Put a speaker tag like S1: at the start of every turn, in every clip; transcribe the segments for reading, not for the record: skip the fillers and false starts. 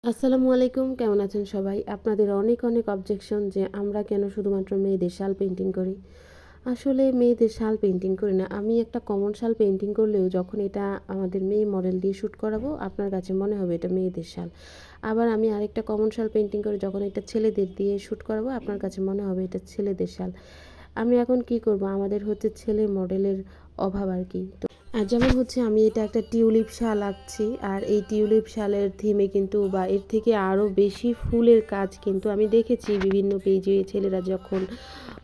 S1: আসসালামু আলাইকুম, কেমন আছেন সবাই? আপনাদের অনেক অনেক অবজেকশন যে আমরা কেন শুধুমাত্র মেয়েদের শাল পেইন্টিং করি। আসলে মেয়েদের শাল পেইন্টিং করি না, আমি একটা কমন শাল পেইন্টিং করলেও যখন এটা আমাদের মেয়ে মডেল দিয়ে শ্যুট করাবো আপনার কাছে মনে হবে এটা মেয়েদের শাল। আবার আমি আরেকটা কমন শাল পেইন্টিং করে যখন এটা ছেলেদের দিয়ে শ্যুট করাবো আপনার কাছে মনে হবে এটা ছেলেদের শাল। আমি এখন কি করব, আমাদের হচ্ছে ছেলে মডেলের অভাব আর কি। তো আর যেমন হচ্ছে আমি এটা একটা টিউলিপ শাল আঁকছি, আর এই টিউলিপ শালের থিমে কিন্তু বা এর থেকে আরও বেশি ফুলের কাজ কিন্তু আমি দেখেছি বিভিন্ন পেজে ছেলেরা যখন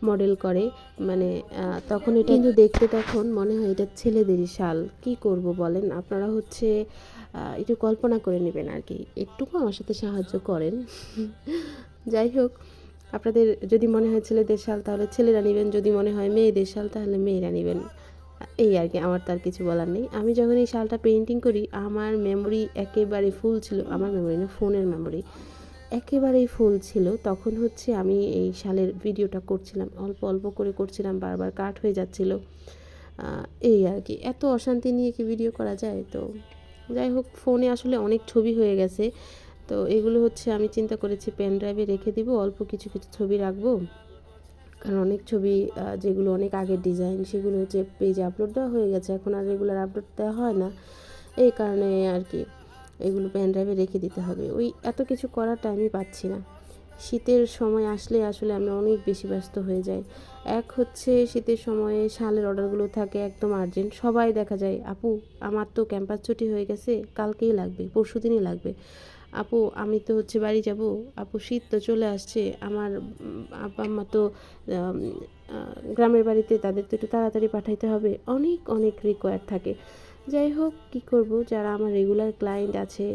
S1: মডেল করে, মানে তখন এটা কিন্তু দেখতে তখন মনে হয় এটা ছেলেদেরই শাল। কি করব বলেন আপনারা, হচ্ছে একটু কল্পনা করে নেবেন আর কি, একটুকু আমার সাথে সাহায্য করেন। যাই হোক, আপনাদের যদি মনে হয় ছেলেদের শাল তাহলে ছেলেরা নেবেন, যদি মনে হয় মেয়েদের শাল তাহলে মেয়েরা নেবেন। এই আর কি, আমার তার কিছু বলার নেই। আমি যখন এই শালটা পেইন্টিং করি আমার মেমোরি একেবারে ফুল ছিল, আমার মেমোরি না, ফোনের মেমোরি একেবারেই ফুল ছিল। তখন হচ্ছে আমি এই শালের ভিডিওটা করছিলাম, অল্প অল্প করে করছিলাম, বারবার কাট হয়ে যাচ্ছিল। এই আর কি, এত অশান্তি নিয়ে কি ভিডিও করা যায়? তো যাই হোক, ফোনে আসলে অনেক ছবি হয়ে গেছে, তো এগুলো হচ্ছে আমি চিন্তা করেছি পেন ড্রাইভে রেখে দিব, অল্প কিছু কিছু ছবি রাখবো। কারণ অনেক ছবি যেগুলো অনেক আগের ডিজাইন সেগুলো হচ্ছে পেজে আপলোড দেওয়া হয়ে গেছে, এখন আর রেগুলার আপলোড দেওয়া হয় না। এই কারণে আর কি এগুলো পেন ড্রাইভে রেখে দিতে হবে, ওই এত কিছু করার টাইমই পাচ্ছি না। শীতের সময় আসলে আসলে আমি অনেক বেশি ব্যস্ত হয়ে যাই। এক হচ্ছে শীতের সময়ে শালের অর্ডারগুলো থাকে একদম আর্জেন্ট, সবাই দেখা যায় আপু আমার তো ক্যাম্পাস ছুটি হয়ে গেছে, কালকেই লাগবে, পরশু দিনই লাগবে। আপু আমি তো হচ্ছে বাড়ি যাব, আপু শীত তো চলে আসছে, আমার আব্বা আম্মা তো গ্রামের বাড়িতে, তাদের তো একটু তাড়াতাড়ি পাঠাইতে হবে, অনেক অনেক রিকোয়ার থাকে। যাই হোক, কী করব, যারা আমার রেগুলার ক্লায়েন্ট আছে,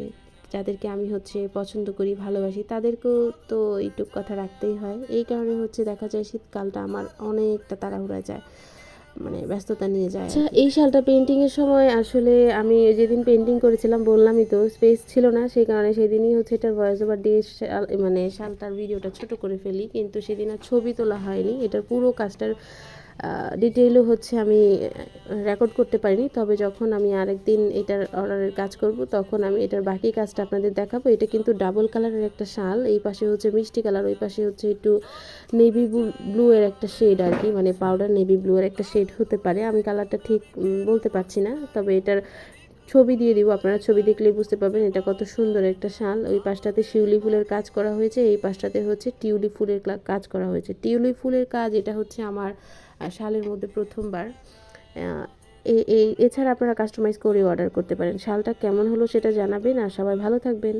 S1: যাদেরকে আমি হচ্ছে পছন্দ করি ভালোবাসি, তাদেরকেও তো এইটুক কথা রাখতেই হয়। এই কারণে হচ্ছে দেখা যায় শীতকালটা আমার অনেকটা তাড়াহুড়া যায়, মানে ব্যস্ততা নিয়ে যায়। আচ্ছা, এই শালটা পেন্টিংয়ের সময় আসলে আমি যেদিন পেন্টিং করেছিলাম বললামই তো স্পেস ছিল না, সেই কারণে সেদিনই হচ্ছে এটার ভয়েস ওভার দিয়ে মানে শালটার ভিডিওটা ছোট করে ফেলি, কিন্তু সেদিন আর ছবি তোলা হয়নি। এটার পুরো কাজটার ডিটেইলও হচ্ছে আমি রেকর্ড করতে পারিনি। তবে যখন আমি আরেকদিন এটার অর্ডারের কাজ করব তখন আমি এটার বাকি কাজটা আপনাদের দেখাবো। এটা কিন্তু ডাবল কালারের একটা শাল, এই পাশে হচ্ছে মিষ্টি কালার, ওই পাশে হচ্ছে একটু নেভি ব্লু এর একটা শেড আর কি, মানে পাউডার নেভি ব্লু এর একটা শেড হতে পারে, আমি কালারটা ঠিক বলতে পারছি না। তবে এটার ছবি দিয়ে দিব, আপনারা ছবি দেখলেই বুঝতে পারবেন এটা কত সুন্দর একটা শাল। ওই পাশটাতে শিউলি ফুলের কাজ করা হয়েছে, এই পাশটাতে হচ্ছে টিউলিপ ফুলের কাজ করা হয়েছে। টিউলিপ ফুলের কাজ এটা হচ্ছে আমার শালের মধ্যে প্রথমবার। এছাড়া আপনারা কাস্টমাইজ করে অর্ডার করতে পারেন। শালটা কেমন হলো সেটা জানাবেন, আর সবাই ভালো থাকবেন।